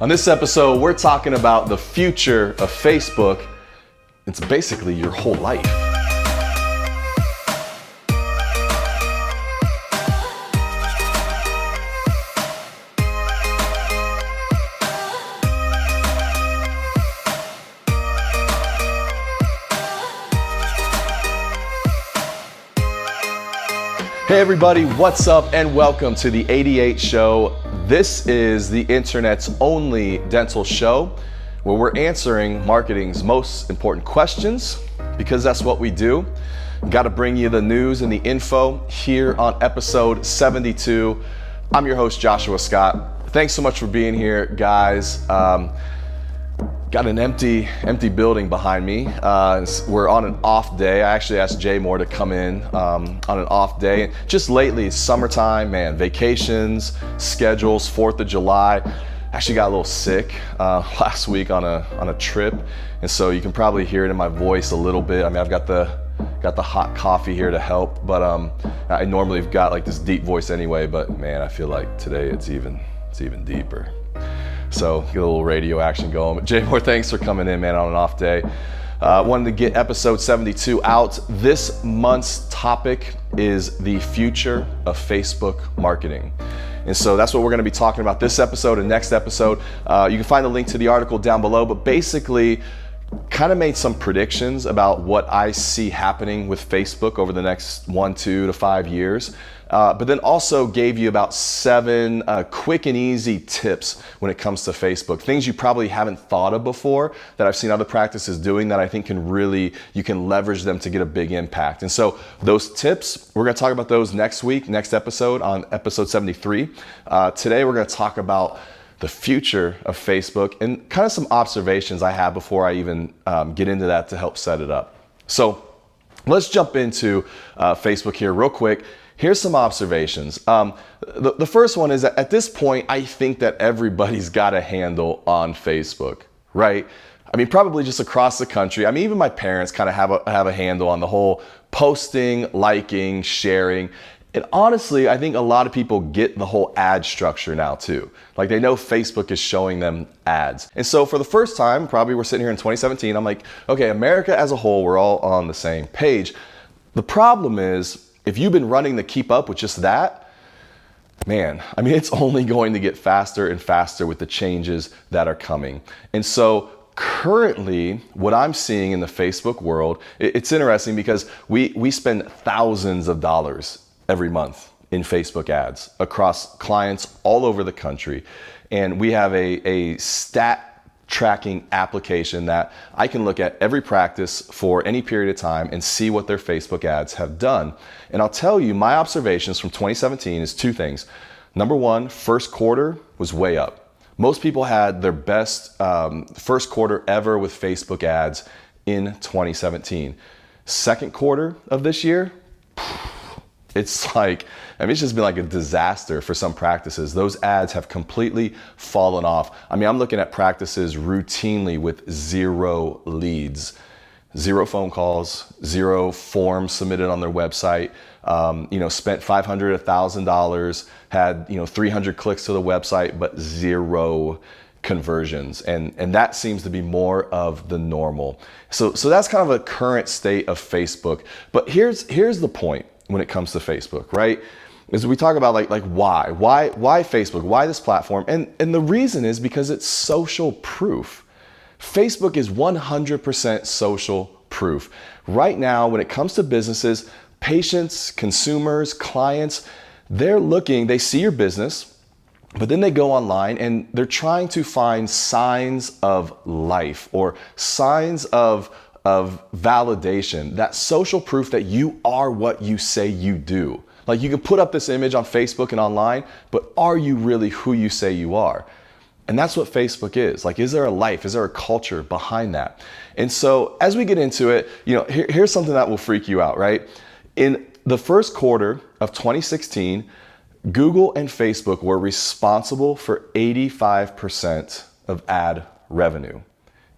On this episode, we're talking about the future of Facebook. It's basically your whole life. Hey everybody, what's up and welcome to the 88 Show. This is the internet's only dental show where we're answering marketing's most important questions, because that's what we do. Got to bring you the news and the info here on episode 72. I'm your host, Joshua Scott. Thanks so much for being here, guys. Got an empty building behind me. We're on an off day. I actually asked Jay Moore to come in on an off day. And just lately, it's summertime, man, vacations, schedules, 4th of July. Actually got a little sick last week on a trip. And so you can probably hear it in my voice a little bit. I mean, I've got the hot coffee here to help, but I normally have got like this deep voice anyway, but man, I feel like today it's even deeper. So get a little radio action going. But Jay Moore, thanks for coming in, man, on an off day. Wanted to get episode 72 out. This month's topic is the future of Facebook marketing. And so that's what we're going to be talking about this episode and next episode. You can find the link to the article down below, but basically kind of made some predictions about what I see happening with Facebook over the next 1, 2 to 5 years. But then also gave you about 7 quick and easy tips when it comes to Facebook. Things you probably haven't thought of before that I've seen other practices doing that I think you can leverage them to get a big impact. And so those tips, we're going to talk about those next week, next episode on episode 73. Today we're going to talk about the future of Facebook and kind of some observations I have before I even get into that to help set it up. So let's jump into Facebook here real quick. Here's some observations. The first one is that at this point, I think that everybody's got a handle on Facebook, right? I mean, probably just across the country. I mean, even my parents kind of have a handle on the whole posting, liking, sharing. And honestly, I think a lot of people get the whole ad structure now too. Like they know Facebook is showing them ads. And so for the first time, probably we're sitting here in 2017, I'm like, okay, America as a whole, we're all on the same page. The problem is, if you've been running to keep up with just that, man, I mean, it's only going to get faster and faster with the changes that are coming. And so currently, what I'm seeing in the Facebook world, it's interesting because we spend thousands of dollars every month in Facebook ads across clients all over the country. And we have a stat tracking application that I can look at every practice for any period of time and see what their Facebook ads have done. And I'll tell you, my observations from 2017 is 2 things. Number 1, first quarter was way up. Most people had their best first quarter ever with Facebook ads in 2017. Second quarter of this year, it's like, I mean, it's just been like a disaster for some practices. Those ads have completely fallen off. I mean, I'm looking at practices routinely with 0 leads, 0 phone calls, 0 forms submitted on their website, spent $500, $1,000, had, 300 clicks to the website, but 0 conversions. And that seems to be more of the normal. So that's kind of a current state of Facebook. But here's the point when it comes to Facebook, right? Is we talk about like why Facebook, why this platform? And the reason is because it's social proof. Facebook is 100% social proof. Right now, when it comes to businesses, patients, consumers, clients, they see your business, but then they go online and they're trying to find signs of life or signs of validation, that social proof that you are what you say you do. Like you can put up this image on Facebook and online, but are you really who you say you are? And that's what Facebook is. Like, is there a life? Is there a culture behind that? And so as we get into it, here's something that will freak you out, right? In the first quarter of 2016, Google and Facebook were responsible for 85% of ad revenue.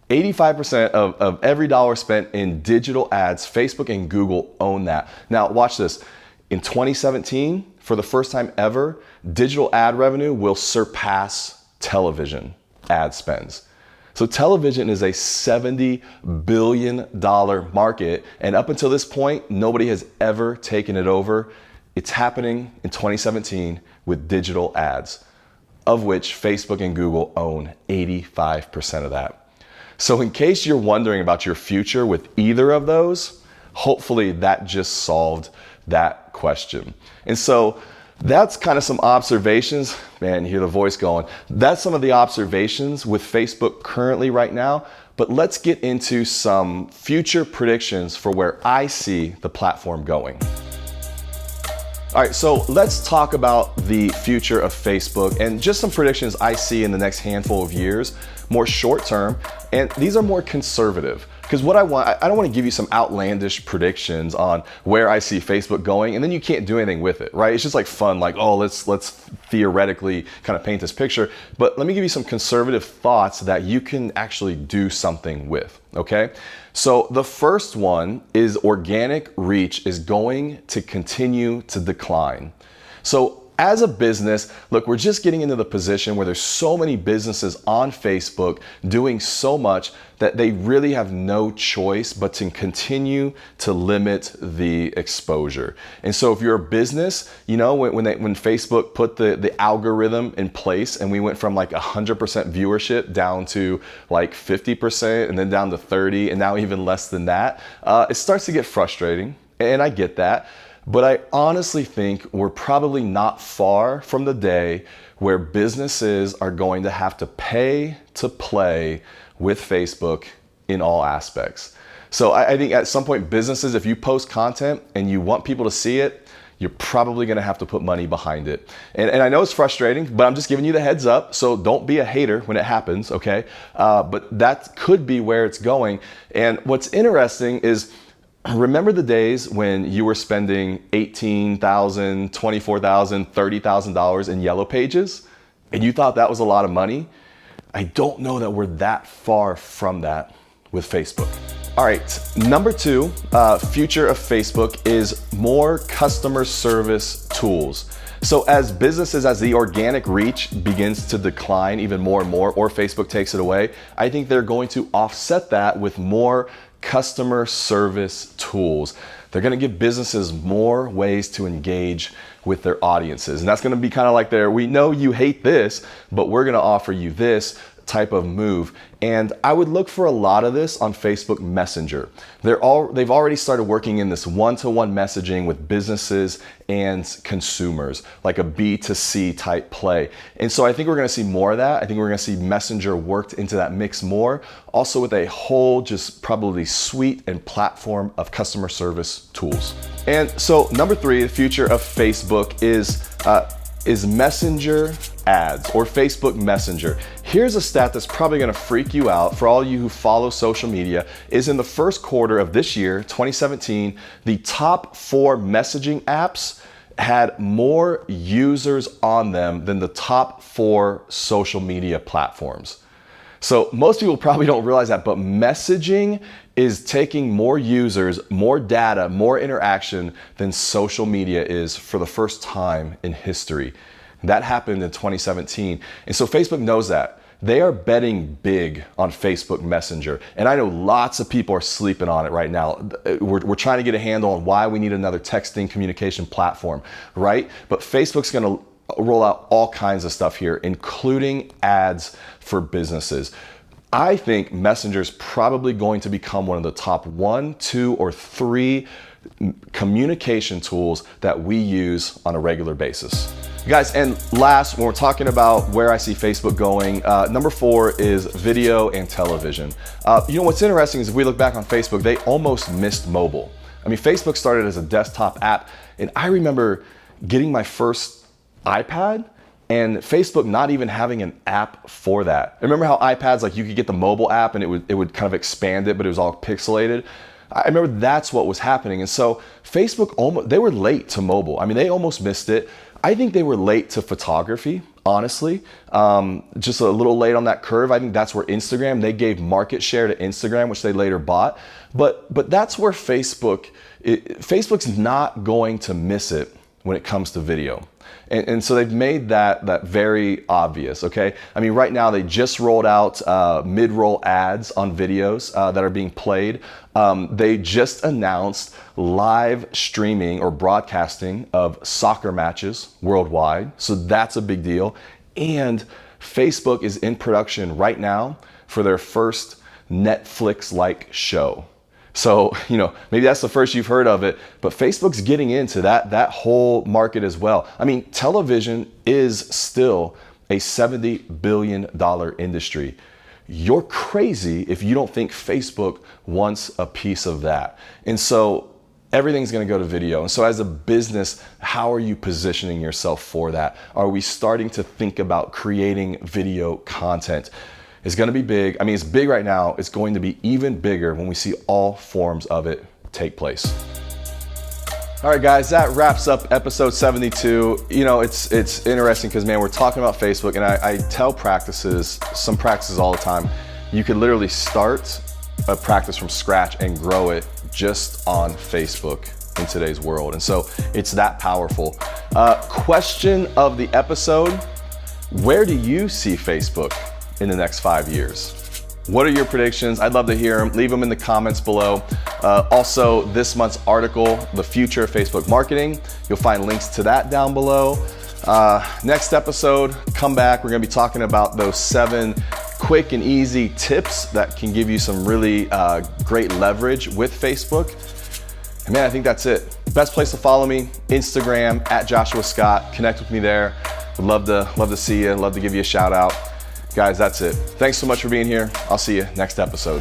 85% of every dollar spent in digital ads, Facebook and Google own that. Now watch this. In 2017, for the first time ever, digital ad revenue will surpass television. ad spends. So television is a $70 billion market, and up until this point, nobody has ever taken it over. It's happening in 2017 with digital ads, of which Facebook and Google own 85% of that. So in case you're wondering about your future with either of those, hopefully that just solved that question. And so that's kind of some observations. Man, you hear the voice going. That's some of the observations with Facebook currently right now. But let's get into some future predictions for where I see the platform going. All right, so let's talk about the future of Facebook and just some predictions I see in the next handful of years, more short term, and these are more conservative. Because what I don't want to give you some outlandish predictions on where I see Facebook going, and then you can't do anything with it, right? It's just like fun, like, oh, let's theoretically kind of paint this picture. But let me give you some conservative thoughts that you can actually do something with, okay? So the first one is organic reach is going to continue to decline. So as a business, look, we're just getting into the position where there's so many businesses on Facebook doing so much that they really have no choice but to continue to limit the exposure. And so if you're a business, you know, when Facebook put the algorithm in place and we went from like 100% viewership down to like 50% and then down to 30 and now even less than that, it starts to get frustrating, and I get that. But I honestly think we're probably not far from the day where businesses are going to have to pay to play with Facebook in all aspects. So I think at some point, businesses, if you post content and you want people to see it, you're probably going to have to put money behind it. And I know it's frustrating, but I'm just giving you the heads up. So don't be a hater when it happens, okay? But that could be where it's going. And what's interesting is, remember the days when you were spending $18,000, $24,000, $30,000 in yellow pages and you thought that was a lot of money? I don't know that we're that far from that with Facebook. All right, number two, future of Facebook is more customer service tools. So as businesses, as the organic reach begins to decline even more and more, or Facebook takes it away, I think they're going to offset that with more customer service tools. They're going to give businesses more ways to engage with their audiences. And that's going to be kind of like we know you hate this, but we're going to offer you this type of move. And I would look for a lot of this on Facebook Messenger. They've already started working in this one-to-one messaging with businesses and consumers, like a B2C type play. And so I think we're going to see more of that. I think we're going to see Messenger worked into that mix more, also with a whole just probably suite and platform of customer service tools. And so number three, the future of Facebook is Messenger ads, or Facebook Messenger. Here's a stat that's probably going to freak you out for all you who follow social media. Is in the first quarter of this year, 2017, the top 4 messaging apps had more users on them than the top 4 social media platforms. So most people probably don't realize that, but messaging is taking more users, more data, more interaction than social media is for the first time in history. That happened in 2017. And so Facebook knows that. They are betting big on Facebook Messenger. And I know lots of people are sleeping on it right now. We're trying to get a handle on why we need another texting communication platform, right? But Facebook's going to roll out all kinds of stuff here, including ads for businesses. I think Messenger is probably going to become one of the top 1, 2, or 3 communication tools that we use on a regular basis. Guys, and last, when we're talking about where I see Facebook going, number 4 is video and television. You know, what's interesting is if we look back on Facebook, they almost missed mobile. I mean, Facebook started as a desktop app, and I remember getting my first iPad and Facebook not even having an app for that. Remember how iPads, like you could get the mobile app and it would kind of expand it, but it was all pixelated? I remember that's what was happening. And so Facebook, they were late to mobile. I mean, they almost missed it. I think they were late to photography, honestly. Just a little late on that curve. I think that's where they gave market share to Instagram, which they later bought. But that's where Facebook's not going to miss it when it comes to video. And so they've made that very obvious, okay? I mean, right now they just rolled out mid-roll ads on videos that are being played. They just announced live streaming or broadcasting of soccer matches worldwide. So that's a big deal. And Facebook is in production right now for their first Netflix-like show. So, maybe that's the first you've heard of it, but Facebook's getting into that whole market as well. I mean, television is still a $70 billion industry. You're crazy if you don't think Facebook wants a piece of that. And so everything's going to go to video. And so as a business, how are you positioning yourself for that? Are we starting to think about creating video content? It's going to be big. I mean, it's big right now. It's going to be even bigger when we see all forms of it take place. All right, guys, that wraps up episode 72. It's interesting because, man, we're talking about Facebook, and I tell some practices all the time. You could literally start a practice from scratch and grow it just on Facebook in today's world. And so it's that powerful. Question of the episode: where do you see Facebook in the next 5 years? What are your predictions? I'd love to hear them. Leave them in the comments below. Also, this month's article, The Future of Facebook Marketing, you'll find links to that down below. Next episode, come back. We're gonna be talking about those 7 quick and easy tips that can give you some really great leverage with Facebook. And man, I think that's it. Best place to follow me, Instagram, @JoshuaScott. Connect with me there. Would love to see you, love to give you a shout out. Guys, that's it. Thanks so much for being here. I'll see you next episode.